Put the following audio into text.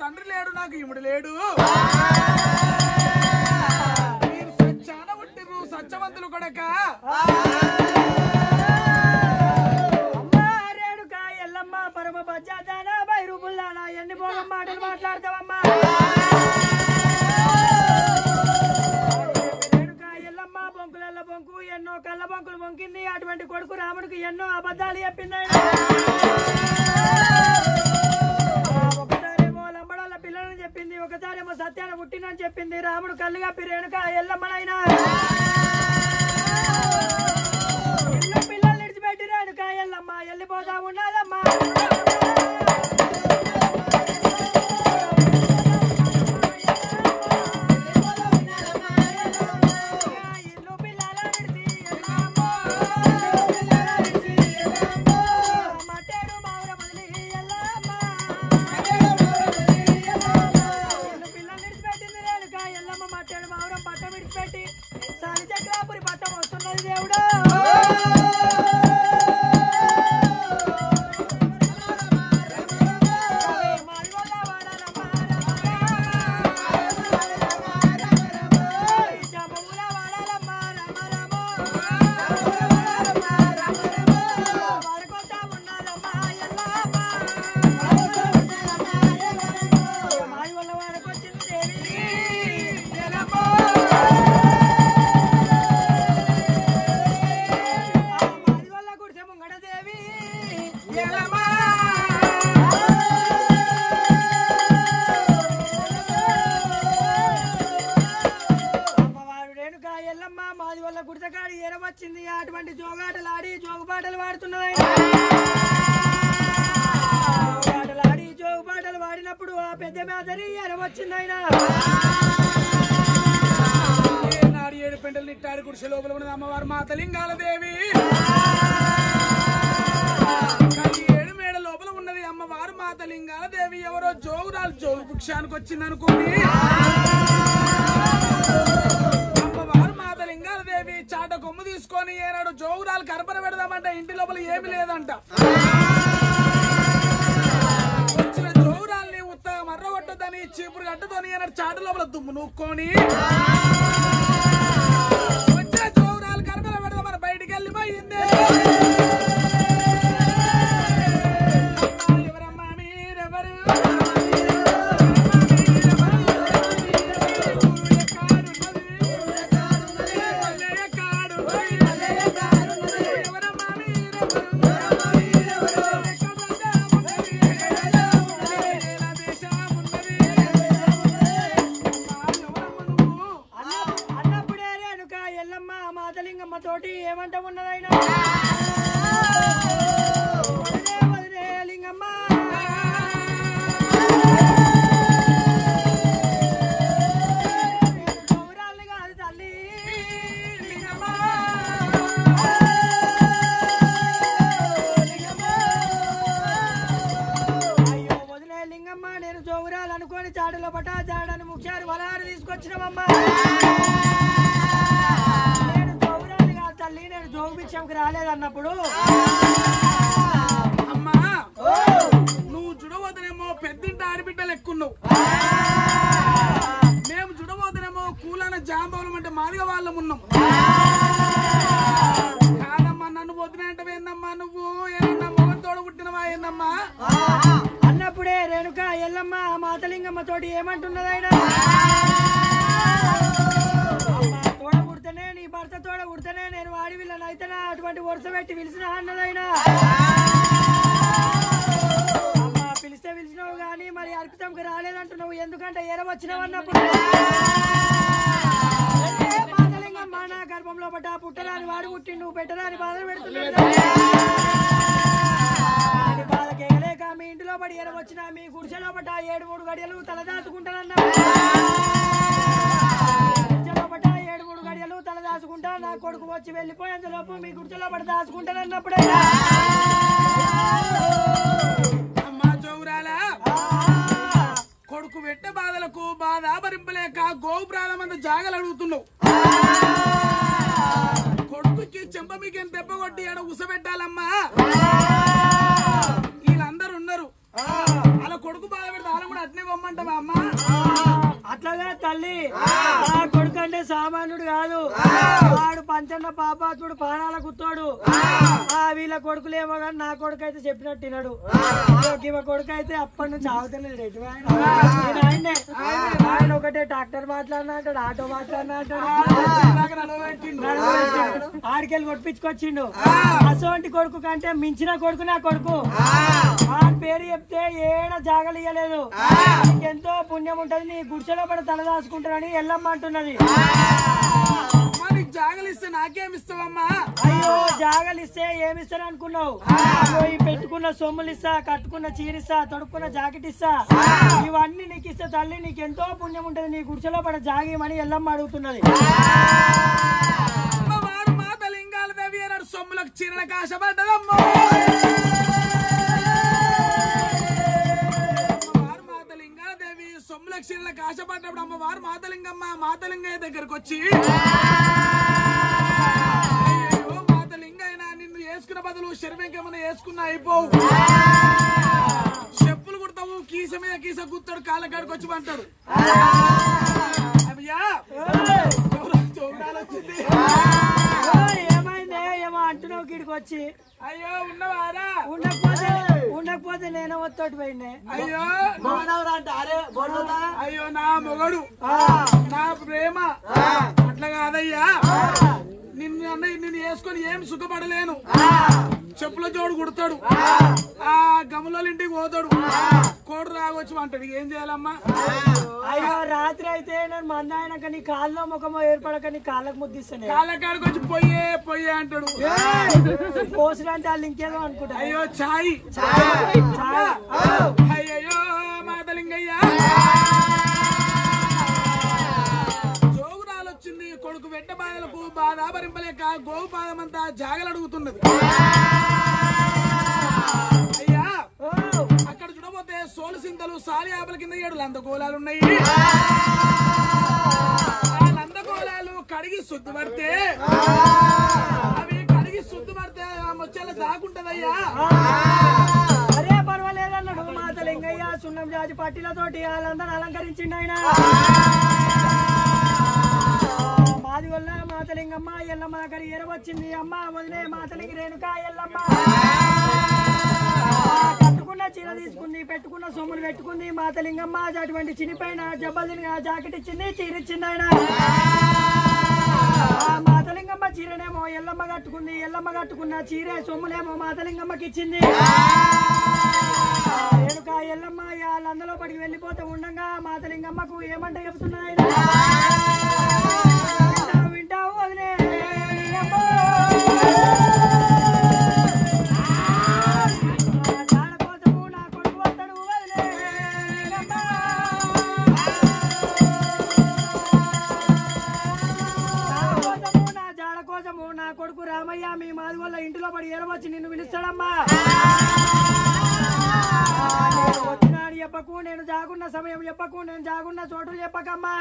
తండ్రి లేడు నాకు ఇముడు లేడు మీరు సచ్చాన పుట్టిరు సత్యవంతులు కొడక రేణుకా ఎల్లమ్మ పరమ బజ్జాదానా బైరుబుల్లానా ఎన్ని భోగం మాటలు మాట్లాడతావమ్మా రేణుకా ఎల్లమ్మ బొంకులల్ల బొంకు ఎన్నో కళ్ళ బొంకులు బొంకింది అటువంటి కొడుకు రాముడికి ఎన్నో అబద్ధాలు చెప్పింది ఒకసారేమో లంబడాల పిల్లలని చెప్పింది ఒకసారేమో సత్యాన పుట్టినని చెప్పింది రాముడు కళ్ళు కప్పి రేణుకా ఎల్లమ్మనైనా పిల్లల్ని విడిచిపెట్టి రేణుకా ఎల్లమ్మ వెళ్ళిపోతా ఉన్నదమ్మా వచ్చింది అటువంటి జోగాటలు ఆడి జోగు పాటలు పాడుతున్నది ఆడి జోగు పాటలు పాడినప్పుడు ఆ పెద్ద మేదరి ఎరవచ్చింది ఆయన నాడు 7 పెంటలు నిట్టాడు గుడిసె లోపల ఉన్నది అమ్మవారు మాతలింగాల దేవి 7 మేడ లోపల ఉన్నది అమ్మవారు మాతలింగాల దేవి ఎవరో జోగురాలు జోగు వృక్షానికి వచ్చింది అనుకోని దేవి చాట కొమ్ము తీసుకొని ఏనాడు జోగురాలు కరపర పెడదామంటే ఇంటి లోపల ఏమి లేదంట వచ్చిన జోగురాల్ని ఉత్తగా మర్రగొట్టదని చీపురు గట్టుతోని ఏనాడు చాట లోపల దుమ్ము నూక్కొని వచ్చిన జోగురాలు కరపర పెడదామని బయటికి వెళ్ళిపోయింది ఎవరమ్మా మీరెవరు తోటి ఏమంట ఉన్నదైనా లింగమ్మ గౌరాల్ని కాదు తల్లి లింగమ్మ అయ్యో వదిలే లింగమ్మ నేను జోగురాలు అనుకోని చాటులో పట్టా జాడని ముఖ్యారు వరారు తీసుకొచ్చినవమ్మా నేను జోగు భిక్షంకి రాలేదన్నప్పుడు అమ్మా నువ్వు జుడవదనేమో పెద్దింటి ఆడబిడ్డలు ఎక్కున్నావు మేము జుడవదనేమో కూలన జాంబవులం అంటే మాదిగ వాళ్ళం ఉన్నాం కాదమ్మా నన్ను వదిన అంటే ఏందమ్మా నువ్వు ఏమన్నా మొగన్ తోడు పుట్టినవా ఏందమ్మా అన్నప్పుడే రేణుక ఎల్లమ్మ మాతలింగమ్మ తోటి ఏమంటున్నదైనా నీ భర్త తోడ ఉడితేనే నేను వాడి వీళ్ళని అయితేనా అటువంటి వరుస పెట్టి పిలిచిన అన్నదైనా అమ్మా పిలిస్తే పిలిచినావు కానీ మరి అర్పితంకి రాలేదంటున్నావు ఎందుకంటే ఎరవచ్చినావు అన్నప్పుడు మాతలింగమ్మ నా గర్భంలో పట్ట పుట్టరాని వాడు పుట్టి నువ్వు పెట్టరాని బాధలు పెడుతున్నావు బాధకేయలేక మీ ఇంటిలో పడి ఎరవచ్చినా మీ గుడిసెలో పట్ట 7-3 గడియలు తలదాచుకుంటానన్నా తల దాచుకుంటా నా కొడుకు వచ్చి వెళ్ళిపోయేంతలోపు మీ గుడిసెలో పడి దాచుకుంటానన్నప్పుడే అమ్మా జోగురాల కొడుకు పెట్టే బాధలకు బాధ భరింపలేక గోవు ప్రాణమంత జాగలు అడుగుతున్నావు కొడుకుకి చెంప మీకేం దెబ్బ కొట్టి ఆడ ఉసబెట్టాలమ్మా వీళ్ళందరూ ఉన్నారు అలా కొడుకు బాధ పెడితే వాళ్ళని కూడా అట్నే పొమ్మంటావా ఉన్న పాపాత్ముడు పానాల గుత్తోడు వీళ్ళ కొడుకులేమో కానీ నా కొడుకు అయితే చెప్పినట్టు తినడు ఈమె కొడుకు అయితే అప్పటి నుంచి ఆగుతలేదు ఎటు ఆయన ఒకటే ట్రాక్టర్ మాట్లాడినా అంటాడు ఆటో మాట్లాడినా అంటాడు ఆడికెళ్ళి కొట్టించుకొచ్చిండు అసోంటి కొడుకు కంటే మించిన కొడుకు నా కొడుకు ఆ పేరు చెప్తే ఏడ జాగలు ఇయ్యలేదు ఎంతో పుణ్యం ఉంటది నీ గుడిసెలో పడి తల దాచుకుంటారని ఎల్లమ్మ అంటున్నది జాగలిస్తే నాకేమిస్తావమ్మా అయ్యో జాగలిస్తే ఏమిస్తాను అనుకున్నావు పెట్టుకున్న సొమ్ములు ఇస్తా కట్టుకున్న చీరిస్తా తొడుక్కున్న జాకెట్ ఇస్తా ఇవన్నీ నీకు ఇస్తే తల్లి నీకు ఎంతో పుణ్యం ఉంటది నీ గుడిసెలో పడ జాగేమని ఎల్లమ్మ అడుగుతున్నది మాత లింగాల దేవి సొమ్ములకు చీరలకు ఆశపడ్డదమ్మా సొమ్ములకు చీరలకు ఆశపడ్డప్పుడు అమ్మవారు మాతలింగయ్య దగ్గరకు వచ్చి మాతలింగయ్య నిన్ను వేసుకున్న బదులు శరీరంకేమన్నా వేసుకున్నా అయిపోవు చెప్పులు కుడతావు కీస మీద కీస గుర్తాడు కాళ్ళ కాడికి వచ్చి అంటాడు అయ్యా ఏమైందే ఏమో అంటున్నావు గిడికి వచ్చి అయ్యో ఉన్నవారా ఉండకపోతే నేను ఒత్తోటి పోయిండే అయ్యో అయ్యో నా మొగడు నా ప్రేమ అట్లా కాదయ్యా నిన్ను వేసుకొని ఏం సుఖపడలేను చెప్పుల జోడు కుడతాడు ఆ గమల ఇంటికి పోతాడు కోడు రాగొచ్చు అంటాడు ఏం చేయాలమ్మా అయ్యో రాత్రి అయితే నేను మందాయనక నీ కాళ్ళలో ముఖమో ఏర్పడక నీ కాళ్ళకు ముద్దిస్తాను కాళ్ళ కాడికి వచ్చి పొయ్యే అంటాడు పోసుడంటే వాళ్ళు ఇంకేదో అనుకుంటా అయ్యో చాయ్ అయ్యో మాతలింగయ్య జోగురాలు వచ్చింది కొడుకు వెంట బాధలకు బాధ భరింపలేక గోవు పాదమంతా జాగలు అడుగుతున్నది అయ్యా అక్కడ చూడబోతే సోలు సింతలు సాలి ఆపల కింద 7 లందగోళాలున్నాయి ఆ లందగోళాలు కడిగి శుద్ధపడితే అవి కడిగి శుద్ధపడితే మొచ్చేలా దాకుంటదయ్యా అరే పర్వాలేదన్నాడు మాతలింగయ్య సున్నం జాతి పట్టిలతోటి వాళ్ళందరూ అలంకరించిండు ఆయన మాది వల్ల మాతలింగమ్మ ఎల్లమ్మ దగ్గర ఎరవచ్చింది అమ్మ వదిలే మాతలింగి రేణుక ఎల్లమ్మ కట్టుకున్న చీర తీసుకుంది పెట్టుకున్న సొమ్ములు పెట్టుకుంది మాతలింగమ్మ అటువంటి చినిపైన జబ్బలు జాకెట్ ఇచ్చింది చీర ఇచ్చింది ఆయన మాతలింగమ్మ చీరనేమో ఎల్లమ్మ కట్టుకుంది ఎల్లమ్మ కట్టుకున్న చీర సొమ్ములేమో మాతలింగమ్మకి ఇచ్చింది రేణుక ఎల్లమ్మ వాళ్ళందరూ పడికి వెళ్ళిపోతే ఉండగా మాతలింగమ్మకు ఏమంటే చెప్తున్నా ఆయన వింటావు వదిలే నా కొడుకు రామయ్య మీ మాది వల్ల ఇంటిలో పడి ఏరవచ్చి నిన్ను పిలుస్తాడమ్మా వచ్చినాడు చెప్పకు నేను జాగున్న సమయం చెప్పకు నేను జాగున్న చోటులు చెప్పకమ్మా